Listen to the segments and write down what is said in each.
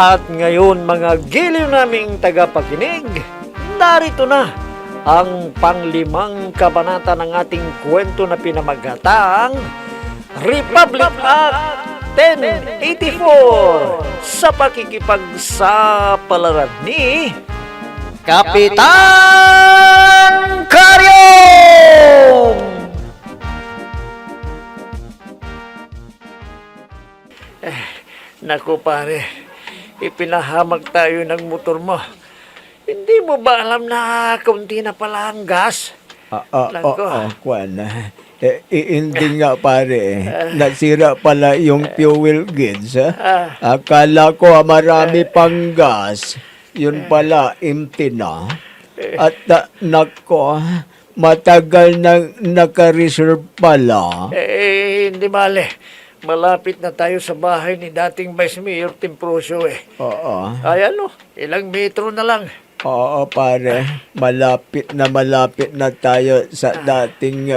At ngayon mga giliw naming tagapakinig, narito na ang panglimang kabanata ng ating kwento na pinamagatang Republic Act 1084 sa pakikipagsapalaran ni Kapitan Karyong! Naku pare, ipinahamag tayo ng motor mo. Hindi mo ba alam na kaunti na pala ang gas? Kwan. Hindi nga pare, nasira pala yung fuel gauge. Akala ko marami pang gas. Yun pala, empty na. At nako, matagal nang naka-reserve pala. Hindi bale. Malapit na tayo sa bahay ni dating Vice Mayor Timprosio eh. Oo. Ay ano, ilang metro na lang. Oo pare, malapit na tayo sa dating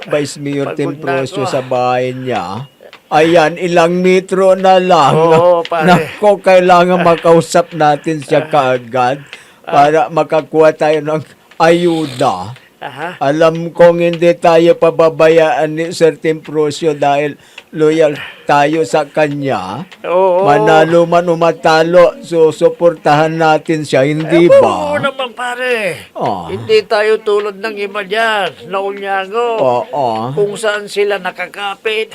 Vice Mayor Pagod na Timprosio ako. sa bahay niya. Ayan, ilang metro na lang. Oo, pare. Nako, kailangan makausap natin siya kaagad para makakuha tayo ng ayuda. Aha. Alam kong hindi tayo pababayaan ni Sir Timprosio dahil loyal tayo sa kanya. Oo. Manalo man o matalo, susuportahan natin siya, hindi Oo ba? naman pare. Oh. Hindi tayo tulad ng iba dyan, na unyago. Oo. Kung saan sila nakakapit,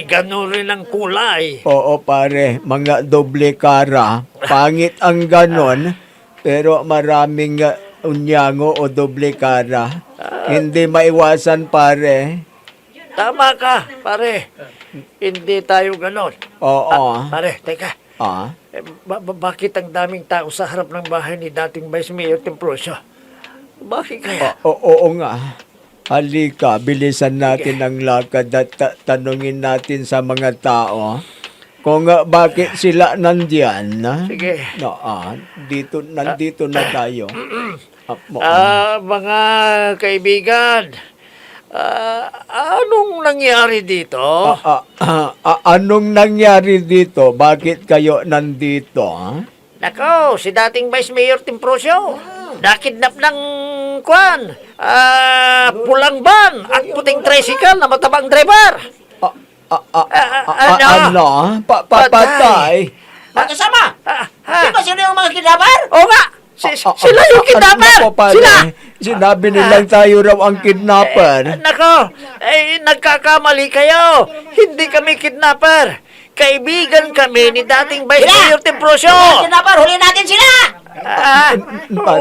gano'n rin ang kulay. Oo pare, mga doble kara. Pangit ang ganon, pero maraming unyango o doble kara. Hindi maiwasan pare. Tama ka, pare. Hindi tayo gano'n. Oo. Pare, teka. Ah. Bakit ang daming tao sa harap ng bahay ni dating Vice Mayor Timprosio? Bakit kaya? Oo nga. Halika, bilisan natin ang lakad at tanungin natin sa mga tao kung bakit sila nandyan. Sige. Nandito na tayo. Mga kaibigan, anong nangyari dito? Anong nangyari dito? Bakit kayo nandito? Nako, si dating Vice Mayor Timprosio, nakidnap ng pulang van at puting tricycle na matabang driver. Ano? Papatay? Magkasama! Di ba sila yung mga kidnapper? Oo nga, sila yung kidnapper! Ano po, pare? Sila! Sinabi nilang tayo raw ang kidnapper. Nako, nagkakamali kayo. Hindi kami kidnapper. Kaibigan kami ni dating Vice Mayor Timprosio. Mga kidnapper, huli natin sila!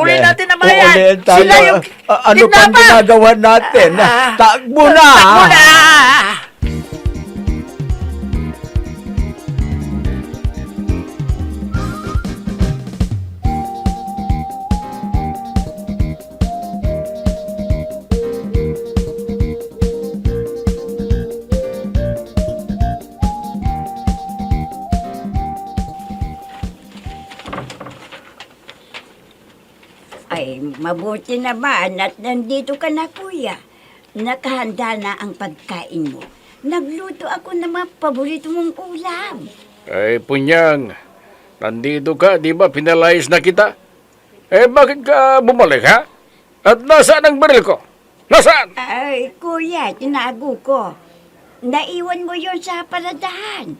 Uli natin na mga yan. Uulihin tayo. Sila yung Ano pang kidnapper. ginagawa natin? Takbo na! Takbo na! Ay, mabuti naman at nandito ka na, kuya. Nakahanda na ang pagkain mo. Nagluto ako ng mga paborito mong ulam. Ay, Punyang, nandito ka, di ba pinalayas na kita? Bakit ka bumalik, ha? At nasaan ang baril ko? Nasaan? Ay, kuya, tinago ko. Naiwan mo yon sa paradahan.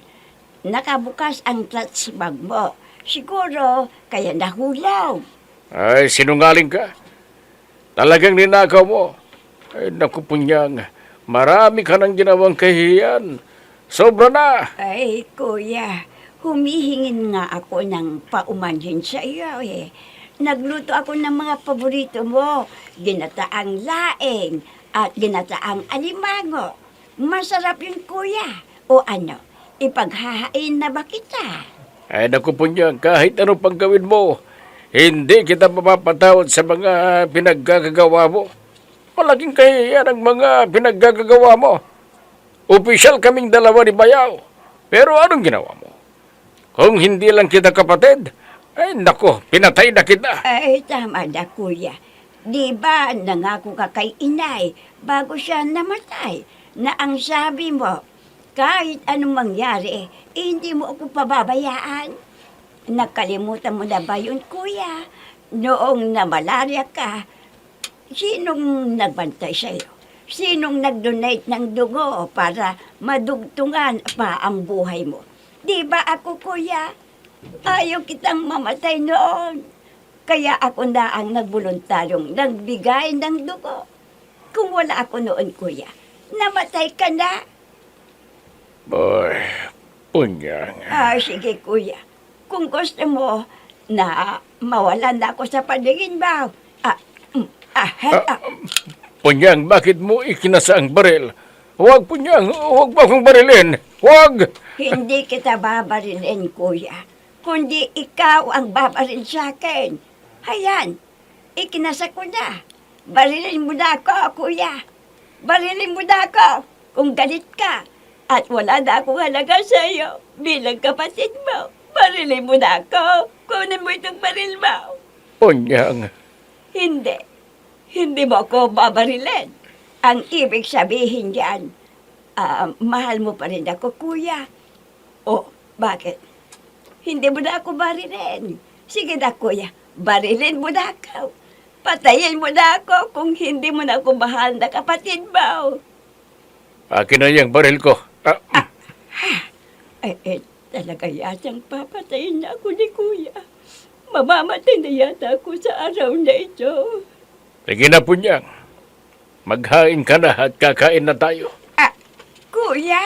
Nakabukas ang clutch bag mo. Siguro, kaya nahulaw. Ay, sinungaling ka. Talagang ninakaw mo. Ay, naku, Punyang, marami ka nang ginawang kahihiyan. Sobra na. Ay, kuya, humihingin nga ako ng paumanhin sa iyo eh. Nagluto ako ng mga paborito mo, ginataang laing at ginataang alimango. Masarap yun, kuya. O ano, ipaghahain na ba kita? Ay, naku, Punyang, kahit ano pang gawin mo, hindi kita mapapatawad sa mga pinaggagawa mo. Malaking kahihiyan ang mga pinaggagawa mo. Opisyal kaming dalawa ni Bayaw. Pero anong ginawa mo? Kung hindi lang kita kapatid, ay nako, pinatay na kita. Ay, tama na, kuya. Di ba nangako ka kay inay bago siya namatay na ang sabi mo, kahit anong mangyari, hindi mo ako pababayaan. Nakalimutan mo na ba yun, kuya? Noong na-malaria ka, sinong nagbantay sa'yo? Sinong nag-donate ng dugo para madugtungan pa ang buhay mo? Di ba ako, kuya? Ayaw kitang mamatay noon. Kaya ako na ang nagboluntaryong nagbigay ng dugo. Kung wala ako noon, kuya, namatay ka na. Boy, punyang. Sige, kuya. Kung gusto mo na mawalan na ako sa paningin mo, Punyang, bakit mo ikinasa ang baril? Huwag, Punyang, huwag mo akong barilin. Huwag! hindi kita babarilin, kuya. Kundi ikaw ang babaril sa akin. Hayan, ikinasa ko na. Barilin mo na ako, kuya. Barilin mo na ako kung galit ka. At wala na akong halaga sa iyo bilang kapatid mo. Barilin mo na ako. Kunin mo itong baril mo. Punyang, Hindi. Hindi mo ako babarilin. Ang ibig sabihin yan, mahal mo pa rin ako, kuya. O, bakit? Hindi mo na ako barilin. Sige na, kuya. Barilin mo na ako. Patayin mo na ako kung hindi mo na ako mahal na kapatid mo. akin na yung baril ko. Talaga yatang papatayin na ako ni kuya. Mamamatay na yata ako sa araw na ito. Sige na, Punyang. Maghain ka na at kakain na tayo. Kuya?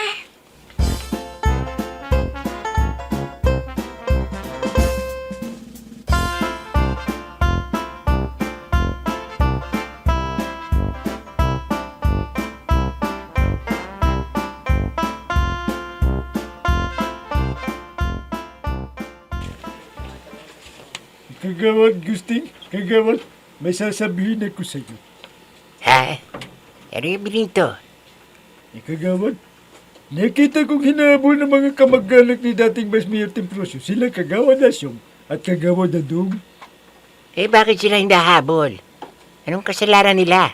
Kagawad, Gusting. Kagawad, may sasabihin ako sa iyo. Ha? Ano yung binito? Kagawad, nakita kong hinahabol ng mga kamag-anak ni dating Vice Mayor Temprosio. Sila Kagawad Asyong at Kagawad Adong. Bakit sila hinahabol? Anong kasalanan nila?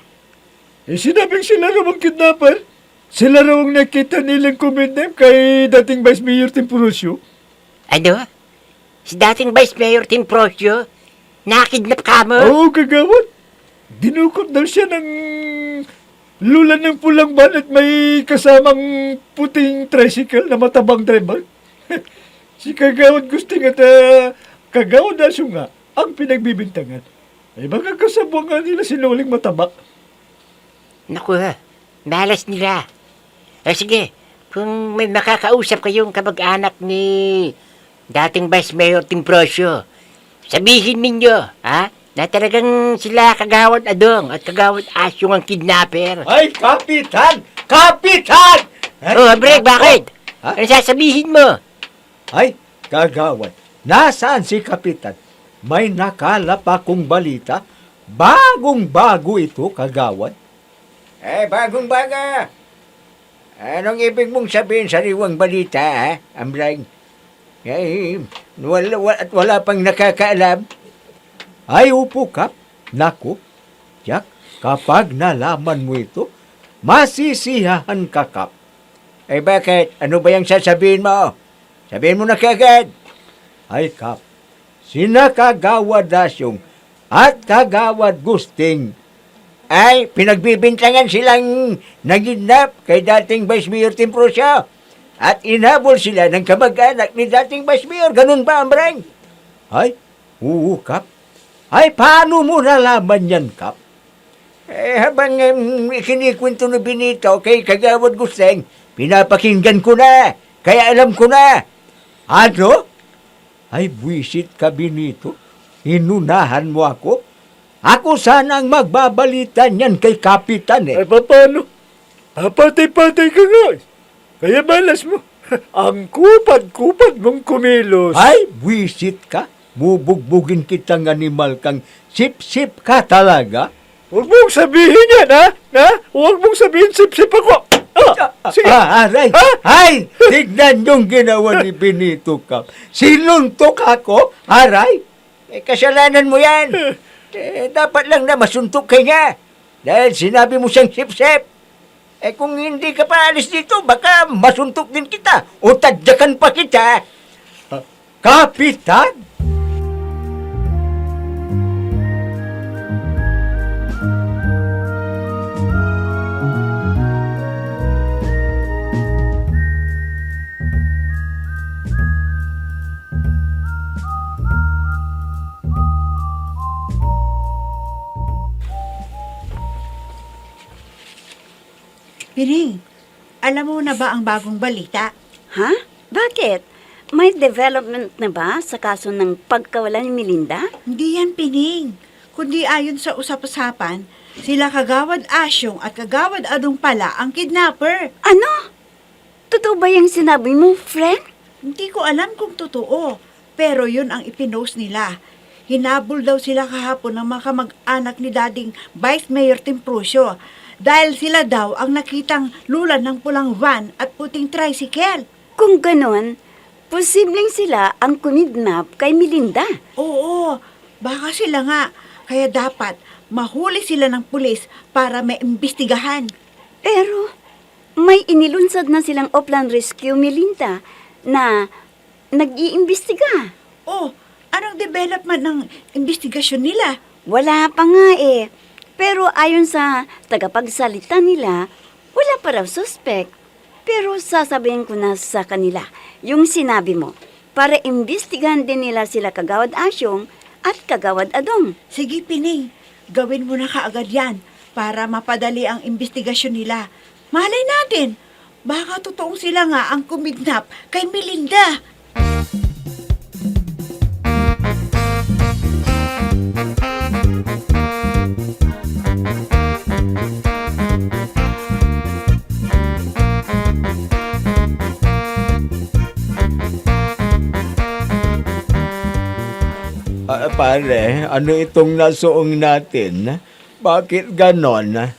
Sinabing sila raw ang kidnapper. Sila raw ang nakita nilang kumindem kay dating Vice Mayor Temprosio. Ano? Si dating Vice Mayor Temprosio? Nakidnap ka mo? Oo, Kagawad. Dinukot daw siya ng lulan ng pulang van at may kasamang puting tricycle na matabang driver. Si Kagawad Gusting at Kagawad Asyong nga ang pinagbibintangan. Ay baka kasabwang nga nila sinuling mataba. Naku, malas nila. Sige, kung may makakausap kayong kamag-anak ni dating Vice Mayor Temprosio, sabihin ninyo, na talagang sila Kagawad Adong at Kagawad Asyong ang kidnapper. Ay, Kapitan! Kapitan! Breg, bakit? Ha? Ano sasabihin mo? Ay, Kagawad, nasaan si Kapitan? May nakalap akong balita. Bagong-bago ito, Kagawad. Bagong baga. Anong ibig mong sabihin sa riwang balita, Ambrang? Wala pang nakakaalam. Ay, upo, Kap. Naku, Jack, kapag nalaman mo ito, masisiyahan ka, Kap. Bakit? Ano ba yung sasabihin mo? Sabihin mo na kagad. Ay, Kap, sina Kagawad Asyong at Kagawad Gusting. Ay, pinagbibintangan silang nagidnap kay dating Vice Mayor Temprosio. At inabol sila ng kamag-anak ni dating Vice Mayor. Ganun ba, Ambrang? Ay, oo, Kap. Ay, paano mo nalaman yan, Kap? Habang ikinikwento ni Benito kay Kagawad Gusting, pinapakinggan ko na. Kaya alam ko na. Ano? Ay, buwisit ka, Benito. Inunahan mo ako. Ako sana ang magbabalita niyan kay Kapitan Ay paano? Papatay-patay ka nga. Kaya balas mo. Ang kupad-kupad mong kumilos. Ay, buwisit ka. Bubugbugin kitang animal kang sip-sip ka talaga. Huwag mong sabihin yan, ha? Huwag mong sabihin sip-sip ako. Sige. Aray! Ay! Tignan yung ginawa ni Benito Kap. Sinuntok ako? Aray! Kasalanan mo yan. Dapat lang na masuntok ka niya. Dahil sinabi mo siyang sip-sip. Kung hindi ka pa alis dito, baka masuntok din kita o tadyakan pa kita. Kapitan? Piring, alam mo na ba ang bagong balita? Ha? Bakit? May development na ba sa kaso ng pagkawala ni Melinda? Hindi yan pining. Kundi ayon sa usap-usapan, sila Kagawad Asyong at Kagawad Adong pala ang kidnapper. Ano? Totoo ba yung sinabi mo, friend? Hindi ko alam kung totoo, pero yun ang ipinost nila. Hinabol daw sila kahapon ng mga kamag-anak ni dating Vice Mayor Timprusio dahil sila daw ang nakitang lulan ng pulang van at puting tricycle. Kung ganon, posibleng sila ang kumidnap kay Melinda. Oo, baka sila nga. Kaya dapat mahuli sila ng pulis para maimbestigahan. Pero may inilunsad na silang Upland Rescue Melinda na nag-iimbestiga. Oh, anong development ng investigasyon nila? Wala pa nga eh. Pero ayon sa tagapagsalita nila, wala pa raw suspect. Pero sasabihin ko na sa kanila yung sinabi mo para imbestigahan din nila sila Kagawad Asyong at Kagawad Adong. Sige, Pining, gawin mo na kaagad yan para mapadali ang investigasyon nila. Malay natin, baka totoong sila nga ang kumidnap kay Melinda. Pare, ano itong nasuong natin? Bakit ganon?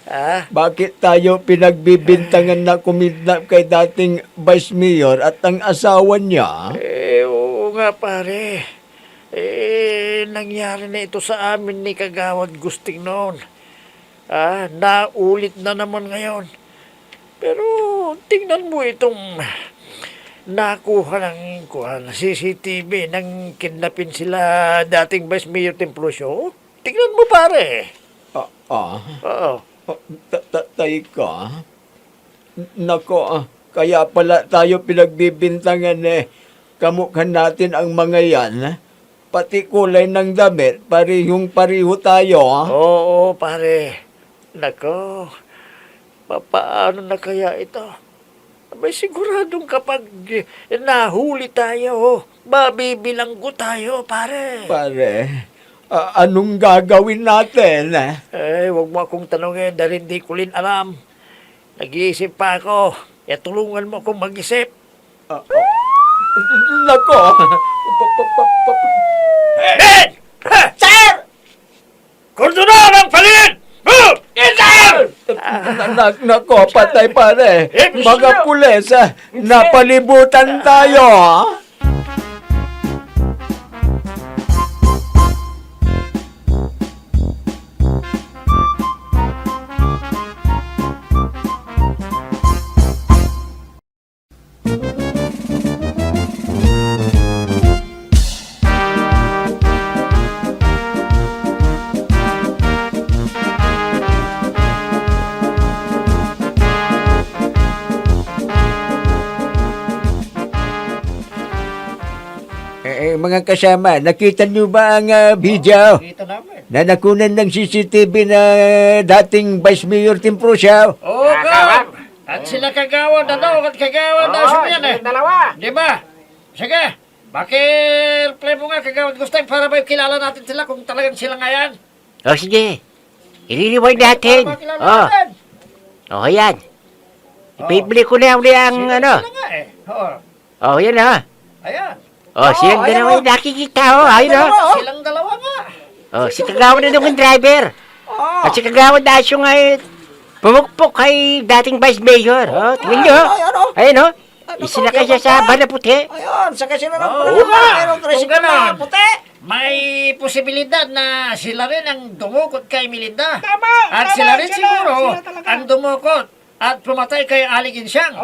Bakit tayo pinagbibintangan na kumidnap kay dating Vice Mayor at ang asawa niya? Oo nga pare. Nangyari na ito sa amin ni Kagawad Gusting noon. Naulit na naman ngayon. Pero tingnan mo itong nakuha ng CCTV nang kidnapin sila dating Vice Mayor Templosyo. Tingnan mo pare. Oo. Teka. Nako, kaya pala tayo pinagbibintangan kamukha natin ang mga yan. Pati kulay ng damit, parihong-pariho tayo. Oo pare. Nako, paano na kaya ito? May siguradong kapag nahuli tayo, mabibilanggo tayo, pare. Pare, anong gagawin natin? Huwag mo akong tanongin dahil hindi ko rin alam. Nag-iisip pa ako. Tulungan mo akong mag-isip. Nako! Ben! Sir! Kordonan ang paligid! Move! Yes, sir! Nako, patay pare. Mga pulis, napalibutan tayo. Mga kasama, nakita niyo ba ang video Kita namin. na nakunan ng CCTV na dating Vice Mayor Timprusio? Oo, Gawad. At sila Kagawad na daw at Kagawad na yan Dalawa. Di ba? Sige. Play mo nga Kagawad Gustay para may kilala natin sila kung talagang sila nga yan. O sige, ililiwag natin. Para makilala natin. Yan. Ipibili ko na uli ang ano. Sila nga eh. Oo. Yan ha. Ayan. Silang dalawa yung nakikita ayun Silang dalawa nga. Si Kagawad na yung driver. At si Kagawad Asyong ay pumukpok kay dating Vice Mayor. Tingnan nyo. Ayun isinakay siya sa van na puti. Ayun, saka sila ng Oo nga. Kung ganon, may posibilidad na sila rin ang dumukot kay Melinda. At sila rin siguro ang dumukot at pumatay kay Aling Insyang.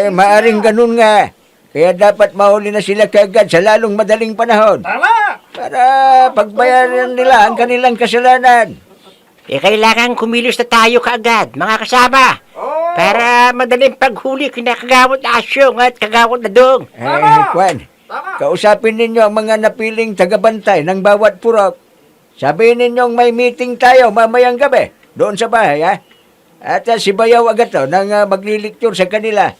Maaring ganun nga. Kaya dapat mahuli na sila kaagad sa lalong madaling panahon. Tama! Para pagbayaran nila ang kanilang kasalanan. Kailangan kumilos na tayo kaagad, mga kasama. Para madaling paghuli kina Kagawad Asyong at Kagawad Nadong. Kwan, kausapin ninyo ang mga napiling tagabantay ng bawat purok. Sabihin ninyong may meeting tayo mamayang gabi doon sa bahay, ha? At si Bayaw agad to nang magliliktur sa kanila.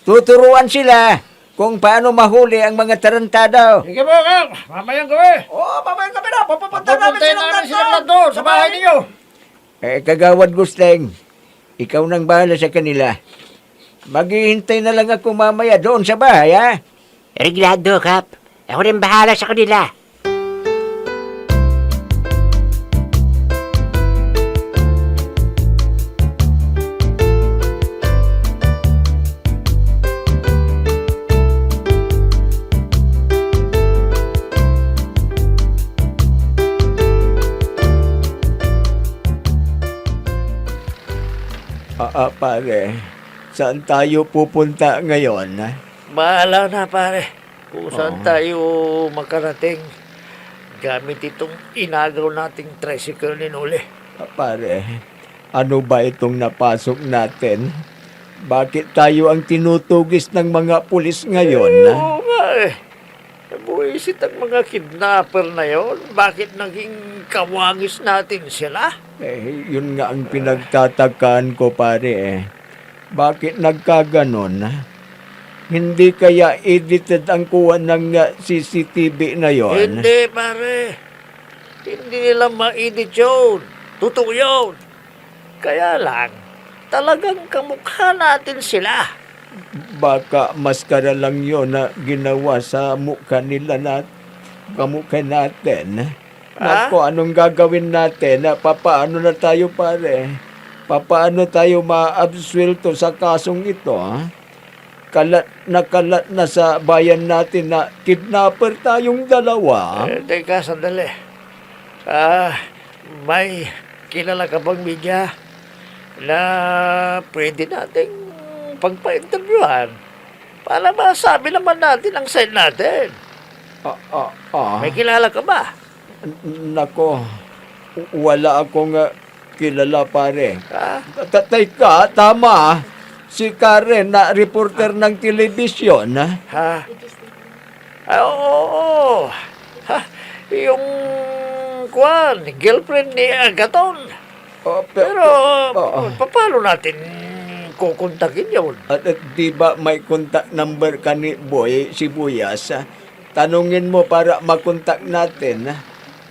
Tuturuan sila kung paano mahuli ang mga tarantado. Sige po, Kang. Mamayang gabi. Oo, mamayang gabi na. Papapunta namin silang doon sa bahay ninyo. Kagawad Gusteng, ikaw nang bahala sa kanila. Maghihintay na lang ako mamaya doon sa bahay, ha? Reglado, Kap. Ako rin bahala sa kanila. Pare, saan tayo pupunta ngayon, ha? Bahala na, pare. Kung saan tayo makarating gamit itong inagaw nating tricycle ni Noli. Pare, ano ba itong napasok natin? Bakit tayo ang tinutugis ng mga pulis ngayon, ha? Oo nga eh. Nabuisit ang mga kidnapper na yon. Bakit naging kawangis natin sila? Yun nga ang pinagtatakaan ko, pare, eh. Bakit nagkaganon, ha? Hindi kaya edited ang kuha ng CCTV na yon? Hindi, pare. Hindi nila ma-edit yun. Totoo yun. Kaya lang, talagang kamukha natin sila. Baka maskara lang yon na ginawa sa mukha nila kamukha natin. Nako, anong gagawin natin? Papaano na tayo, pare? Papaano tayo ma-absuelto sa kasong ito, ha? Kalat na sa bayan natin na kidnapper tayong dalawa. Teka, sandali. May kilala ka bang media na pwede nating pagpa-interviewhan para masabi naman natin ang side natin? May kilala ka ba? Nako, wala akong kilala, pare. Ha? Teka, tama. Si Karen na reporter ng telebisyon, ha? Ha? Oo. Ha? Yung girlfriend ni Agaton. Pero, paano natin kukontakin yun? At di ba may contact number ka ni Boy Sibuyas? Tanungin mo para makontak natin.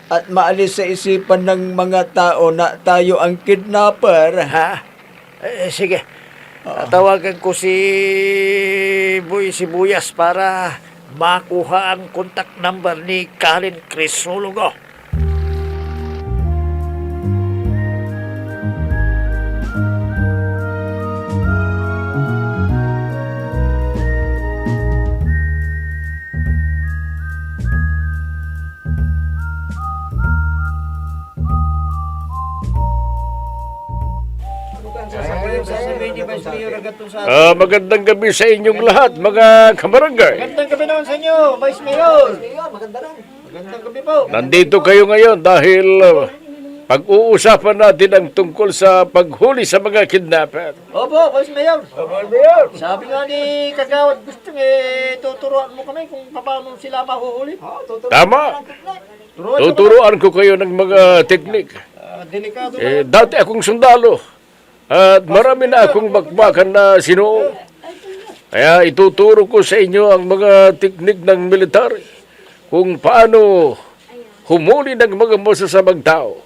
At maalis sa isipan ng mga tao na tayo ang kidnapper. Ha? Sige. Tawagan ko si Boy Sibuyas para makuha ang contact number ni Karen Crisologo. Magandang gabi sa inyong lahat, mga kabarangay. Magandang gabi naman sa inyo, Vice Mayor. Magandang gabi po. Nandito kayo ngayon dahil pag-uusapan natin ang tungkol sa paghuli sa mga kidnapper. Opo, Vice Mayor. Sabi nga ni Kagawad Gusteng, tuturuan mo kami kung paano sila mahuhuli. Tama. Tuturuan ko kayo ng mga teknik. Delikado. Dati akong sundalo at marami na akong bakbakan na sinuo. Kaya ituturo ko sa inyo ang mga teknik ng militar kung paano humuli ng mga masasamang tao.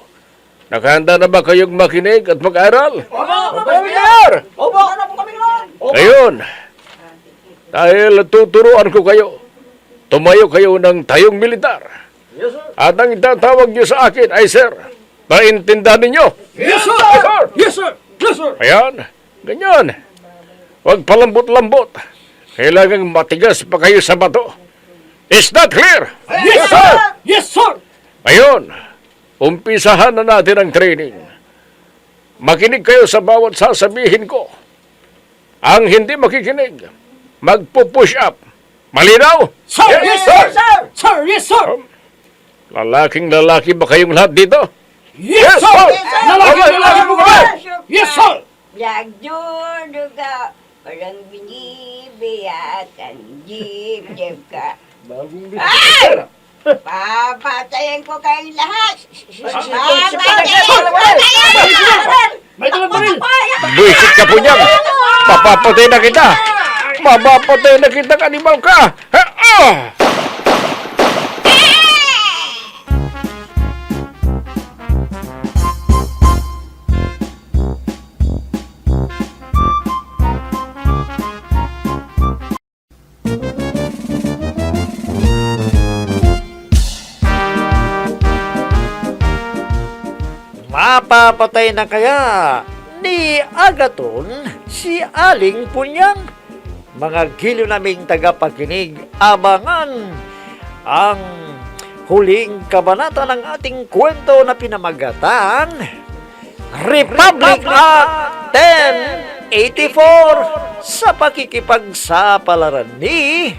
Nakahanda na ba kayong makinig at mag-aral? Opo, ano po kami naman? Ngayon, dahil tuturuan ko kayo, tumayo kayo ng tayong militar. Yes, sir. At ang itatawag niyo sa akin ay, sir, naintindihan ninyo? Yes, sir! Yes, sir! Yes, sir! Ayan, ganyan. Huwag palambot-lambot. Kailangang matigas pa kayo sa bato. Is that clear? Yes, sir! Yes, sir! Ngayon, umpisahan na natin ang training. Makinig kayo sa bawat sasabihin ko. Ang hindi makikinig, magpo-push up. Malinaw? Sir! Yes, sir! Sir! Yes, sir! Lalaking lalaki ba kayong lahat dito? Yes, sir! Lalaki po kami! Yes, sir! Nagduduga, walang binibiyakan, jib-jib ka. Ay! Papatayin ko kayong lahat! Papatayin ko kayo! May talang baril! Buisit ka po niyan. Papapatay na kita. Mapapatay na kitang animal ka. Ha? Ah! Mapapatay na kaya ni Agaton si Aling Punyang? Mga giliw naming tagapakinig, abangan ang huling kabanata ng ating kwento na pinamagatang Republic Act 1084 sa pakikipagsapalaran ni